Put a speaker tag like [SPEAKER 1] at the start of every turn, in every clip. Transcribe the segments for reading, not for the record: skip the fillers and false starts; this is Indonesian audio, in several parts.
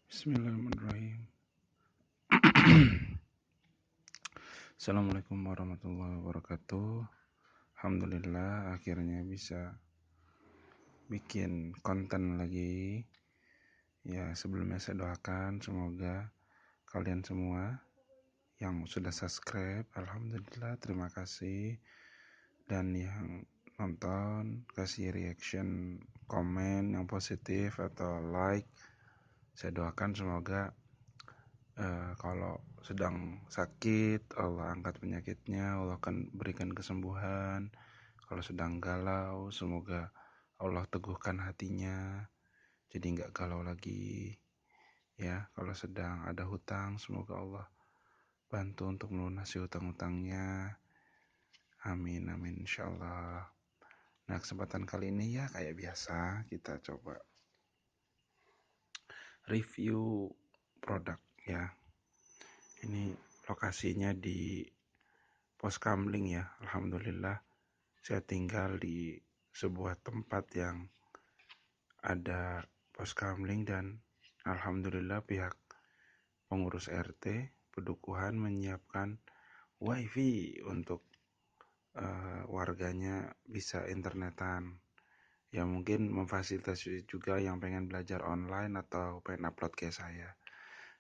[SPEAKER 1] Bismillahirrahmanirrahim. Assalamualaikum warahmatullahi wabarakatuh. Alhamdulillah akhirnya bisa bikin konten lagi. Ya, sebelumnya saya doakan semoga kalian semua yang sudah subscribe, alhamdulillah terima kasih. Dan yang nonton kasih reaction, komen yang positif atau like. Saya doakan semoga kalau sedang sakit, Allah angkat penyakitnya, Allah akan berikan kesembuhan. Kalau sedang galau, semoga Allah teguhkan hatinya, jadi nggak galau lagi. Ya, kalau sedang ada hutang, semoga Allah bantu untuk melunasi hutang-hutangnya. Amin, amin, insyaallah. Nah, kesempatan kali ini ya kayak biasa, kita coba review produk ya. Ini lokasinya di Pos Kamling ya. Alhamdulillah saya tinggal di sebuah tempat yang ada pos kamling dan alhamdulillah pihak pengurus RT Pedukuhan menyiapkan wifi untuk warganya bisa internetan. Ya mungkin memfasilitasi juga yang pengen belajar online atau pengen upload kayak saya.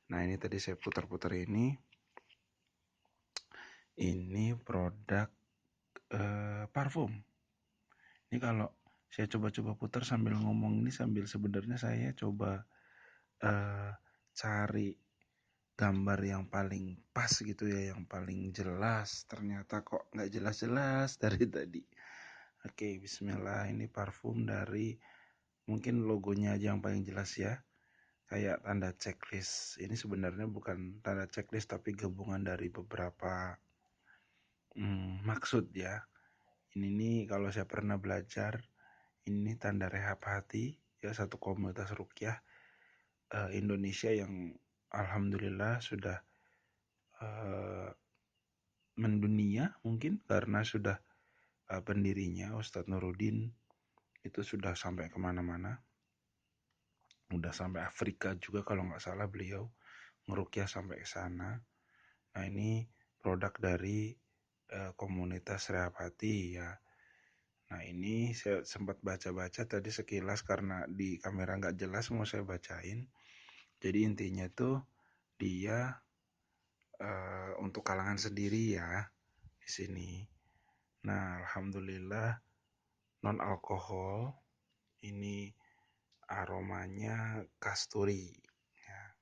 [SPEAKER 1] Nah ini tadi saya putar-putar ini produk parfum. Ini kalau saya coba-coba putar sambil ngomong ini, sambil sebenarnya saya coba cari gambar yang paling pas gitu ya, yang paling jelas. Ternyata kok nggak jelas-jelas dari tadi. Oke, bismillah. Ini parfum dari, mungkin logonya aja yang paling jelas ya, kayak tanda checklist. Ini sebenarnya bukan tanda checklist tapi gabungan dari beberapa maksud ya. Ini nih kalau saya pernah belajar, ini tanda rehab hati ya, satu komunitas ruqyah Indonesia yang alhamdulillah sudah mendunia, mungkin karena sudah pendirinya Ustadz Nuruddin itu sudah sampai kemana-mana, udah sampai Afrika juga kalau nggak salah beliau ngeruqyah sampai ke sana. Nah ini produk dari komunitas rehab hati ya. Nah ini saya sempat baca-baca tadi sekilas karena di kamera nggak jelas, mau saya bacain. Jadi intinya tuh dia untuk kalangan sendiri ya di sini. Nah alhamdulillah non alkohol, ini aromanya kasturi. Ya,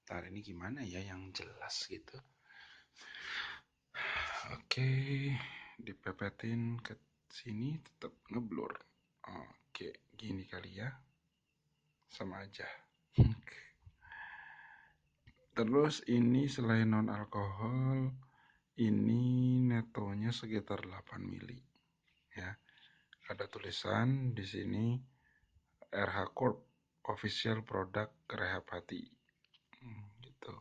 [SPEAKER 1] ntar ini gimana ya yang jelas gitu. Oke, dipepetin ke sini tetap ngeblur. Oke, gini kali ya, sama aja. Terus ini selain non alkohol, ini netonya sekitar 8 mili ya. Ada tulisan di sini RH Corp official produk rehab hati. Gitu.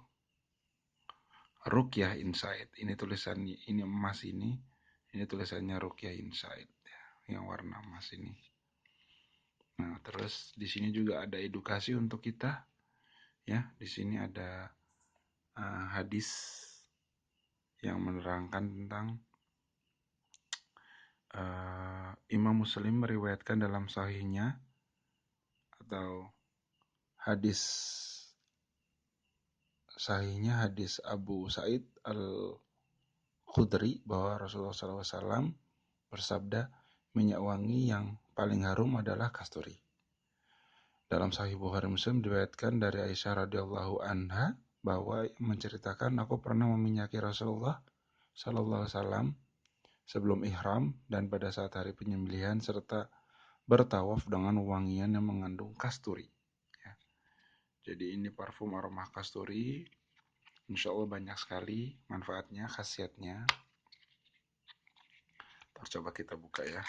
[SPEAKER 1] Ruqyah Insight. Ini tulisan ini emas ini. Ini tulisannya Ruqyah Insight ya, yang warna emas ini. Nah, terus di sini juga ada edukasi untuk kita ya. Di sini ada hadis yang menerangkan tentang Imam Muslim meriwayatkan dalam sahihnya, atau hadis sahihnya hadis Abu Sa'id Al-Khudri, bahwa Rasulullah SAW bersabda, minyak wangi yang paling harum adalah kasturi. Dalam Sahih Bukhari Muslim diriwayatkan dari Aisyah radhiyallahu anha bahwa menceritakan, aku pernah meminyaki Rasulullah sallallahu alaihi wasallam sebelum ihram dan pada saat hari penyembelihan, serta bertawaf dengan wangian yang mengandung kasturi. Ya. Jadi ini parfum aroma kasturi, insya Allah banyak sekali manfaatnya, khasiatnya. Coba kita buka ya.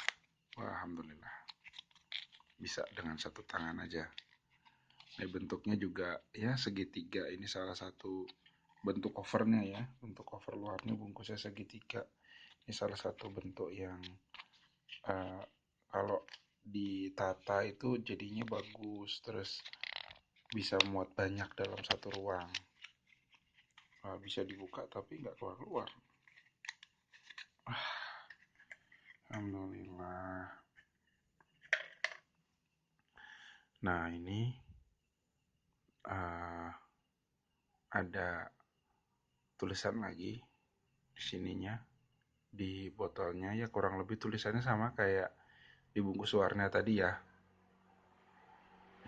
[SPEAKER 1] Wah, alhamdulillah bisa dengan satu tangan aja. Ini bentuknya juga ya segitiga. Ini salah satu bentuk covernya ya. Bentuk cover luarnya bungkusnya segitiga. Ini salah satu bentuk yang kalau ditata itu jadinya bagus. Terus bisa muat banyak dalam satu ruang. Bisa dibuka tapi nggak keluar-keluar. Alhamdulillah. Nah ini ada tulisan lagi di sininya, di botolnya ya, kurang lebih tulisannya sama kayak di bungkus warna tadi ya.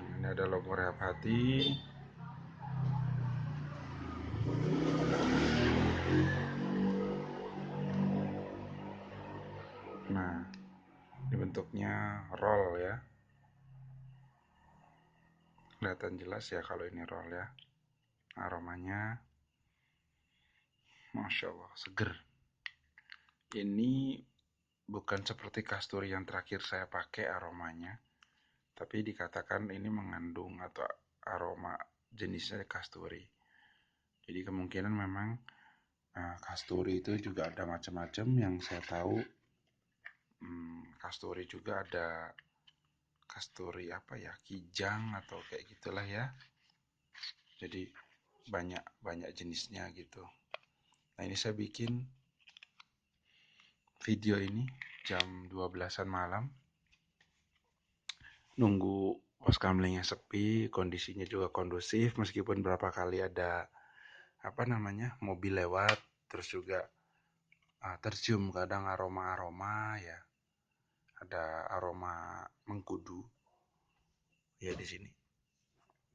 [SPEAKER 1] Ini ada logo Rehab Hati. Nah, ini bentuknya roll ya. Kelihatan jelas ya kalau ini roll ya. Aromanya Masya Allah, seger. Ini bukan seperti kasturi yang terakhir saya pakai aromanya, tapi dikatakan ini mengandung atau aroma jenisnya kasturi. Jadi kemungkinan memang kasturi itu juga ada macam-macam yang saya tahu. Kasturi juga ada kasturi apa ya, kijang atau kayak gitulah ya. Jadi banyak jenisnya gitu. Nah ini saya bikin video ini jam 12-an malam, nunggu pos kamlingnya sepi, kondisinya juga kondusif meskipun berapa kali ada mobil lewat, terus juga tercium kadang aroma-aroma ya, ada aroma mengkudu ya. Di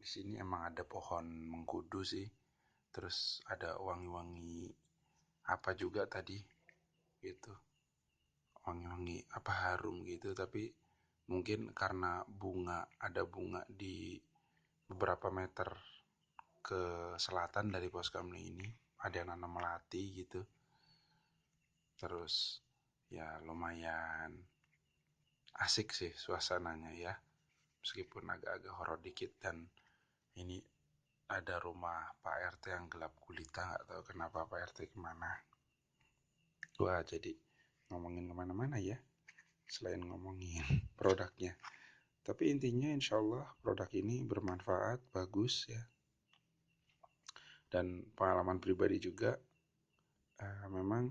[SPEAKER 1] sini emang ada pohon mengkudu sih, terus ada wangi-wangi apa juga tadi gitu, wangi-wangi apa harum gitu. Tapi mungkin karena ada bunga di beberapa meter ke selatan dari pos kami ini, ada yang nanam melati gitu. Terus ya lumayan asik sih suasananya ya, meskipun agak-agak horor dikit. Dan ini ada rumah Pak RT yang gelap gulita, nggak tahu kenapa Pak RT kemana. Wah, jadi ngomongin kemana-mana ya selain ngomongin produknya. Tapi intinya insya Allah produk ini bermanfaat, bagus ya. Dan pengalaman pribadi juga, memang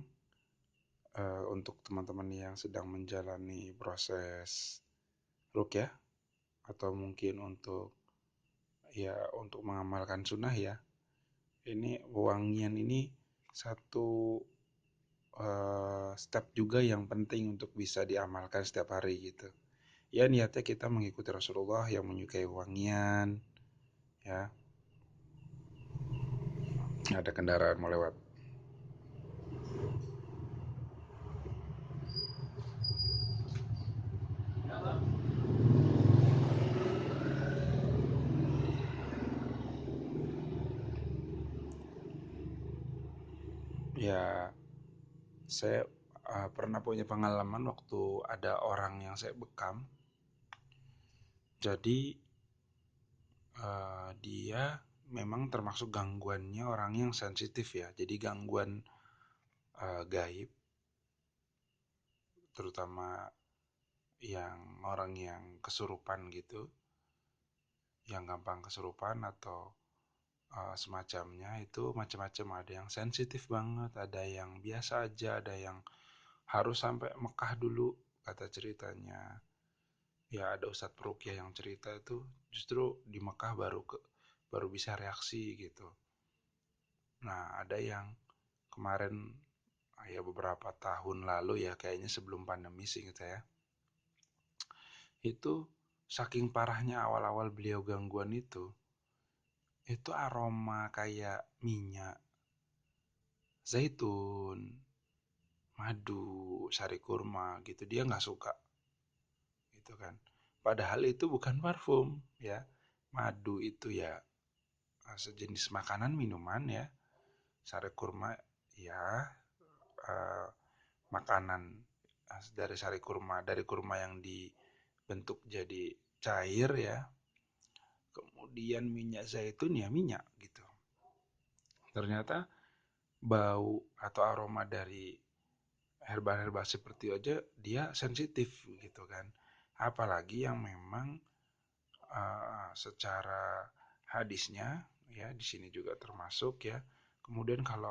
[SPEAKER 1] untuk teman-teman yang sedang menjalani proses ruqyah atau mungkin untuk mengamalkan sunnah ya, ini wangian ini satu step juga yang penting untuk bisa diamalkan setiap hari gitu. Ya niatnya kita mengikuti Rasulullah yang menyukai wangian ya. Ada kendaraan mau lewat. Ya, saya pernah punya pengalaman waktu ada orang yang saya bekam. Jadi dia memang termasuk gangguannya orang yang sensitif ya. Jadi gangguan gaib, terutama yang orang yang kesurupan gitu, yang gampang kesurupan atau semacamnya, itu macam-macam. Ada yang sensitif banget, ada yang biasa aja, ada yang harus sampai Mekah dulu kata ceritanya. Ya ada Ustadz Peruqyah yang cerita itu justru di Mekah baru bisa reaksi gitu. Nah ada yang kemarin ya beberapa tahun lalu ya, kayaknya sebelum pandemi sih saya, itu saking parahnya awal-awal beliau gangguan itu aroma kayak minyak zaitun, madu, sari kurma gitu, dia nggak suka gitu kan. Padahal itu bukan parfum ya. Madu itu ya sejenis makanan minuman ya. Sari kurma ya uh, makanan dari sari kurma, dari kurma yang dibentuk jadi cair ya. Kemudian minyak zaitun ya minyak gitu. Ternyata bau atau aroma dari herba-herba seperti aja dia sensitif gitu kan. Apalagi yang memang secara hadisnya ya, di sini juga termasuk ya. Kemudian kalau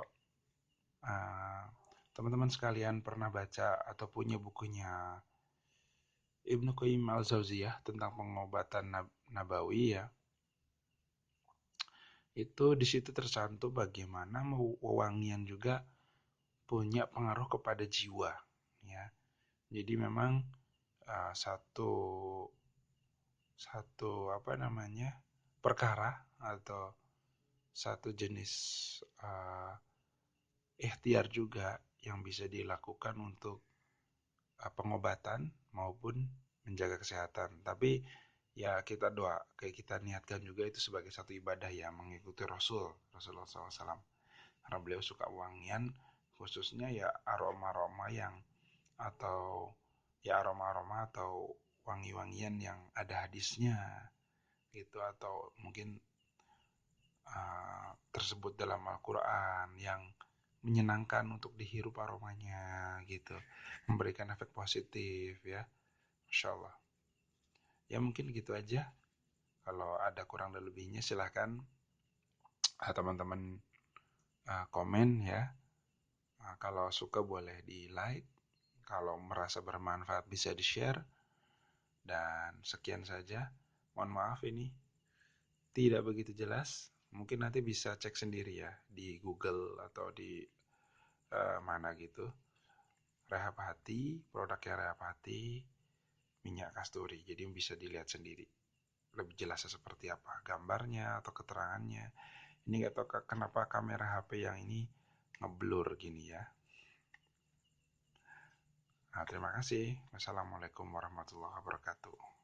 [SPEAKER 1] teman-teman sekalian pernah baca atau punya bukunya Ibnu Qayyim al-Jauziyah tentang pengobatan nabawi ya, itu di situ tercantum bagaimana wewangian juga punya pengaruh kepada jiwa ya. Jadi memang satu perkara atau satu jenis ikhtiar juga yang bisa dilakukan untuk pengobatan maupun menjaga kesehatan. Tapi ya kita doa, kayak kita niatkan juga itu sebagai satu ibadah ya, mengikuti Rasulullah SAW. Karena beliau suka wangian, khususnya ya aroma-aroma yang atau ya aroma-aroma atau wangi-wangian yang ada hadisnya gitu, atau mungkin tersebut dalam Al-Quran yang menyenangkan untuk dihirup aromanya gitu, memberikan efek positif ya. Masya Allah. Ya mungkin gitu aja. Kalau ada kurang dan lebihnya silahkan teman-teman komen ya. Kalau suka boleh di like, kalau merasa bermanfaat bisa di share. Dan sekian saja. Mohon maaf ini tidak begitu jelas. Mungkin nanti bisa cek sendiri ya di Google atau di mana gitu. Rehab Hati, produknya Rehab Hati, minyak kasturi. Jadi bisa dilihat sendiri lebih jelasnya seperti apa gambarnya atau keterangannya. Ini gak tahu kenapa kamera HP yang ini ngeblur gini ya. Terima kasih. Wassalamualaikum warahmatullahi wabarakatuh.